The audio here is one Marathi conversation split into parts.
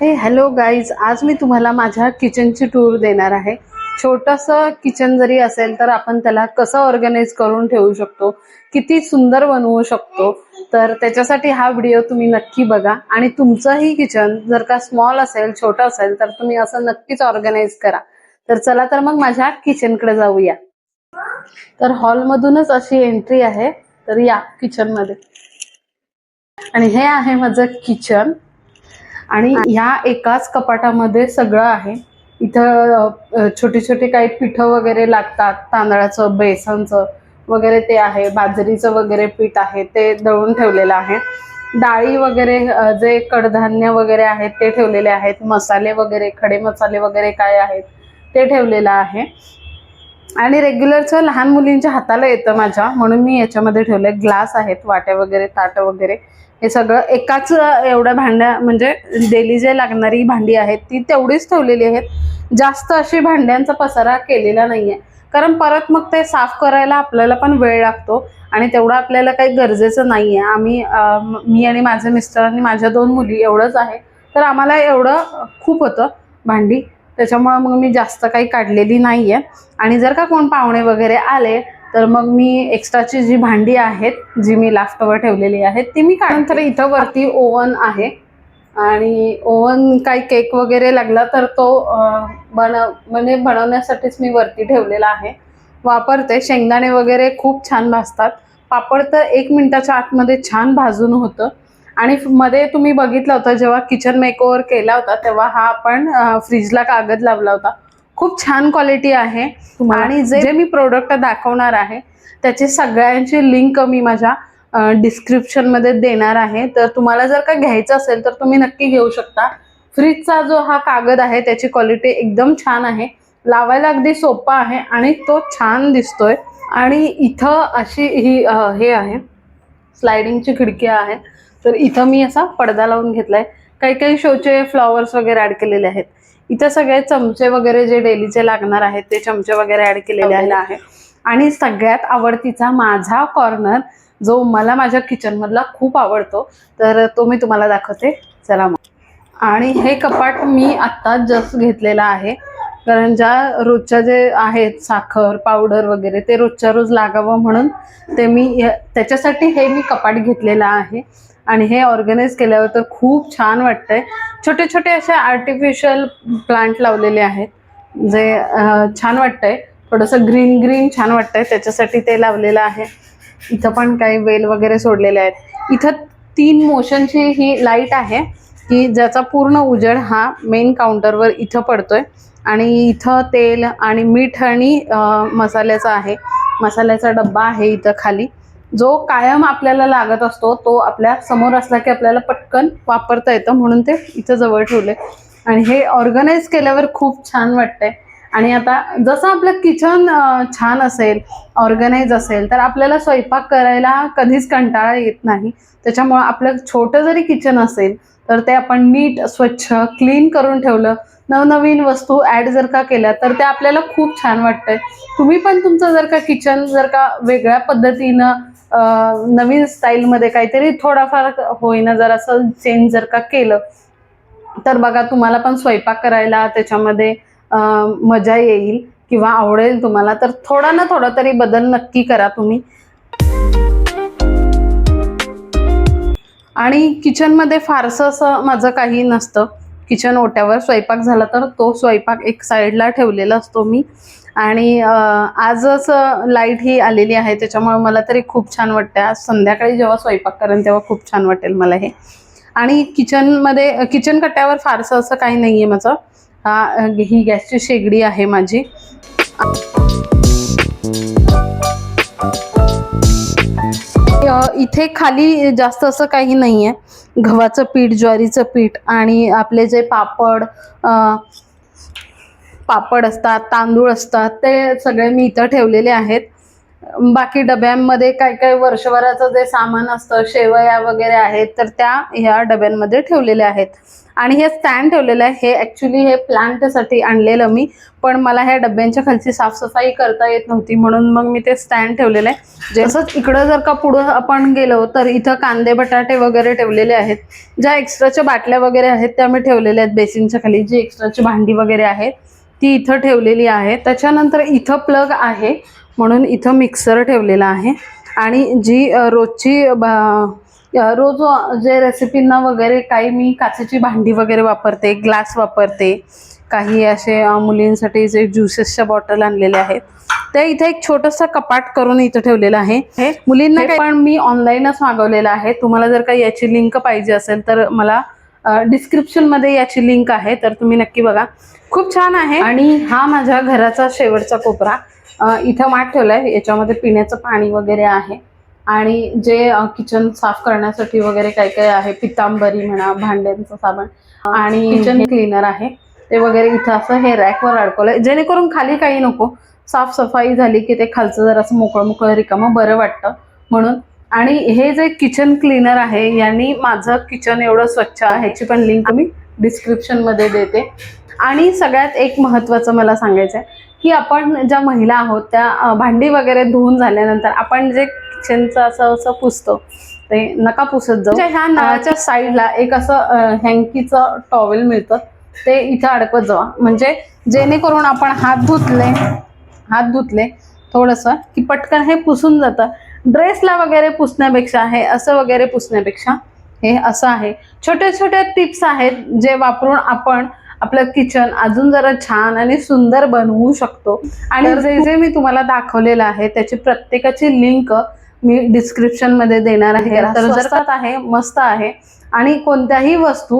हॅलो गाईज, आज मी तुम्हाला माझ्या किचनची टूर देणार आहे. छोटंसं किचन जरी असेल तर आपण त्याला कसं ऑर्गनाइज करून ठेवू शकतो, किती सुंदर बनवू शकतो. तर त्याच्यासाठी हा व्हिडिओ तुम्ही नक्की बघा. आणि तुमचंही किचन जर का स्मॉल असेल, छोटं असेल, तर तुम्ही असं नक्कीच ऑर्गनाइज करा. तर चला तर मग माझ्या किचनकडे जाऊया. तर हॉलमधूनच अशी एंट्री आहे. तर या किचन मध्ये, आणि हे आहे माझं किचन. आणि ह्या एकाच कपाटामध्ये सगळं आहे. इथं छोटे छोटे काही पीठ वगैरे लागतात, तांदळाचं, बेसनचं वगैरे ते आहे, बाजरीचं वगैरे पीठ आहे ते दळून ठेवलेलं आहे. डाळी वगैरे, जे कडधान्य वगैरे आहेत ते ठेवलेले आहेत. मसाले वगैरे, खडे मसाले वगैरे काय आहेत ते ठेवलेलं आहे. आणि रेग्युलरचं लहान मुलींच्या हाताला येतं माझ्या, म्हणून मी याच्यामध्ये ठेवलंय. ग्लास आहेत, वाट्या वगैरे, ताटं वगैरे, हे सगळं एकाच एवढ्या भांड्या, म्हणजे डेली जे लागणारी भांडी आहेत ती तेवढीच ठेवलेली आहेत. जास्त अशी भांड्यांचा पसारा केलेला नाहीये, कारण परत मग ते साफ करायला आपल्याला पण वेळ लागतो आणि तेवढं आपल्याला काही गरजेचं नाहीये. मी आणि माझे मिस्टर आणि माझ्या 2 मुली एवढंच आहे, तर आम्हाला एवढं खूप होतं भांडी. त्याच्यामुळे मग मी जास्त काही काढलेली नाहीये. आणि जर का कोण पाहुणे वगैरे आले तर मग मी एक्स्ट्राची जी भांडी आहेत, जी मी लाफ्टवर ठेवलेली आहेत, ती मी काढते. तर इथं वरती ओव्हन आहे, आणि ओव्हन काही केक वगैरे लागला तर तो बनवण्यासाठीच मी वरती ठेवलेला आहे, वापरते. शेंगदाणे वगैरे खूप छान भाजतात. पापड तर 1 मिनिटाच्या आतमध्ये छान भाजून होतं. आणि मध्ये तुम्ही बघितलं होतं जेव्हा किचन मेकओव्हर केला होता, तेव्हा हा आपण फ्रीजला कागद लावला होता. खूप छान क्वालिटी आहे. आणि जे मी प्रोडक्ट दाखवणार आहे त्याची सगळ्यांची लिंक मी माझ्या डिस्क्रिप्शन मध्ये देणार आहे. तर तुम्हाला जर का घ्यायचं असेल तर तुम्ही नक्की घेऊ शकता. फ्रीजचा जो हा कागद आहे त्याची क्वालिटी एकदम छान आहे, लावायला अगदी सोपा आहे आणि तो छान दिसतोय. आणि इथं अशी ही हे आहे, स्लायडिंगची खिडकी आहे. तर इथं मी असा पडदा लावून घेतलाय. काही काही शोचे फ्लॉवर्स वगैरे ऍड केलेले आहेत. इथं सगळे चमचे वगैरे जे डेलीचे लागणार आहेत ते चमचे वगैरे ऍड केलेले आहे. आणि सगळ्यात आवडतीचा माझा कॉर्नर, जो मला माझ्या किचन मधला खूप आवडतो, तर तो मी तुम्हाला दाखवते. चला मग. आणि हे कपाट मी आत्ता जस्ट घेतलेला आहे, कारण ज्या रोजच्या जे आहेत साखर पावडर वगैरे ते रोजच्या रोज लागावं म्हणून ते मी त्याच्यासाठी हे मी कपाट घेतलेलं आहे. आणि हे ऑर्गनाइज केल्यावर तर खूप छान वाटतंय. छोटे छोटे असे आर्टिफिशियल प्लांट लावलेले आहेत, जे छान वाटतंय. थोडंसं ग्रीन ग्रीन छान वाटतंय, त्याच्यासाठी ते लावलेलं आहे. इथं पण काही वेल वगैरे सोडलेले आहेत. इथं 3 मोशनची ही लाईट आहे, की ज्याचा पूर्ण उजेड हा मेन काउंटरवर इथं पडतोय. आणि इथं तेल आणि मीठ आणि मसाल्याचा आहे, मसाल्याचा डब्बा आहे इथं खाली, जो कायम आपल्याला लागत असतो. तो आपल्या समोर असला की आपल्याला पटकन वापरता येतं, म्हणून ते इथं जवळ ठेवले. आणि हे ऑर्गनाइज केल्यावर खूप छान वाटतंय. आणि आता जसं आपलं किचन छान असेल, ऑर्गनाइज असेल, तर आपल्याला स्वयंपाक करायला कधीच कंटाळा येत नाही. त्याच्यामुळे आपलं छोटं जरी किचन असेल तर ते आपण नीट स्वच्छ क्लीन करून ठेवलं, नवनवीन वस्तू ऍड जर का केल्या, तर ते आपल्याला खूप छान वाटतंय. तुम्ही पण तुमचं जर का किचन जर का वेगळ्या पद्धतीनं नवीन स्टाईलमध्ये काहीतरी थोडाफार होईना जर असं चेंज जर का केलं, तर बघा तुम्हाला पण स्वयंपाक करायला त्याच्यामध्ये मजा येईल किंवा आवडेल तुम्हाला. तर थोडा ना थोडा तरी बदल नक्की करा तुम्ही. आणि किचनमध्ये फारसं असं माझं काही नसतं. किचन ओट्यावर स्वयंपाक झाला तर तो स्वयंपाक एक साईडला ठेवलेला असतो मी. आणि आजच लाईट ही आलेली आहे, त्याच्यामुळे मला तरी खूप छान वाटतं. आज संध्याकाळी जेव्हा स्वयंपाक करेन तेव्हा खूप छान वाटेल मला हे. आणि किचनमध्ये, किचन कट्ट्यावर फारसं असं काही नाहीये माझं. ही गॅसची शेगडी आहे माझी. इथे खाली जास्त असं काही नाहीये. गव्हाचं पीठ, ज्वारीचं पीठ आणि आपले जे पापड असतात, तांदूळ असतात, ते सगळे मी इथं ठेवलेले आहेत. बाकी डब्यांमध्ये काय काय वर्षभराचं जे सामान असतं, शेवया वगैरे आहेत, तर त्या ह्या डब्यांमध्ये ठेवलेल्या आहेत. आणि हे स्टँड ठेवलेलं आहे, हे ॲक्च्युली हे प्लांटसाठी आणलेलं मी, पण मला ह्या डब्यांच्या खालची साफसफाई करता येत नव्हती, म्हणून मग मी ते स्टँड ठेवलेलं आहे. जसंच इकडं जर का पुढं आपण गेलो तर इथं कांदे बटाटे वगैरे ठेवलेले आहेत. ज्या एक्स्ट्राच्या बाटल्या वगैरे आहेत त्या मी ठेवलेल्या आहेत बेसिनच्या खाली. जी एक्स्ट्राची भांडी वगैरे आहेत ती इथं ठेवलेली आहे. त्याच्यानंतर इथं प्लग आहे म्हणून इथं मिक्सर ठेवलेला आहे. आणि जी रोजची रोज जे रेसिपींना वगैरे काही मी काचेची भांडी वगैरे वापरते, ग्लास वापरते, काही असे मुलींसाठी जे ज्युसेसच्या बॉटल आणलेल्या आहेत ते इथे एक छोटंसं कपाट करून इथं ठेवलेलं आहे. हे मुलींना पण मी ऑनलाईनच मागवलेलं आहे. तुम्हाला जर काही याची लिंक पाहिजे असेल तर मला डिस्क्रिप्शन मध्ये याची लिंक आहे, तर तुम्ही नक्की बघा, खूप छान आहे. आणि हा माझ्या घराचा शेवटचा कोपरा. इथं माठ ठेवलाय, याच्यामध्ये पिण्याचं पाणी वगैरे आहे. आणि जे किचन साफ करण्यासाठी वगैरे काय काय आहे, पितांबरी म्हणा, भांड्यांचं साबण आणि किचन क्लीनर आहे ते वगैरे इथं असं हे रॅकवर अडकवलंय, जेणेकरून खाली काही नको, साफसफाई झाली की ते खालचं जर असं मोकळं रिकामं बरं वाटतं म्हणून. आणि हे जे किचन क्लीनर आहे यांनी माझं किचन एवढं स्वच्छ आहे, ह्याची पण लिंक मी डिस्क्रिप्शन मध्ये देते. आणि सगळ्यात एक महत्त्वाचं मला सांगायचं आहे की आपण ज्या महिला आहोत त्या भांडी वगैरे धुवून झाल्यानंतर आपण जे किचनचं असं पुसतो ते नका पुसत जाऊ. ह्या नळाच्या साईडला एक असं हँकीचं टॉवेल मिळतं, ते इथं अडकवत जावा, म्हणजे जेणेकरून आपण हात धुतले थोडंसं की पटकन हे पुसून जातं. ड्रेसला वगैरे पुसण्यापेक्षा हे असं वगैरे पुसण्यापेक्षा हे असं आहे. छोटे छोटे टिप्स आहेत जे वापरून आपण आपलं किचन अजून जरा छान आणि सुंदर बनवू शकतो. आणि जे जे मी तुम्हाला दाखवलेलं आहे त्याची प्रत्येकाची लिंक मी डिस्क्रिप्शन मध्ये देणार आहे. तर स्वस्तात आहे, मस्त आहे आणि कोणत्याही वस्तू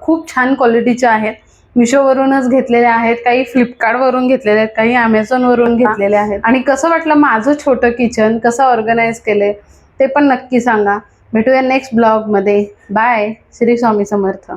खूप छान क्वालिटीच्या आहेत. मिशोवरूनच घेतलेल्या आहेत, काही फ्लिपकार्टवरून घेतलेले आहेत, काही अमेझॉनवरून घेतलेले आहेत. आणि कसं वाटलं माझं छोटं किचन, कसं ऑर्गनाइज केले ते पण नक्की सांगा. भेटूया नेक्स्ट ब्लॉग मध्ये. बाय. श्री स्वामी समर्थ.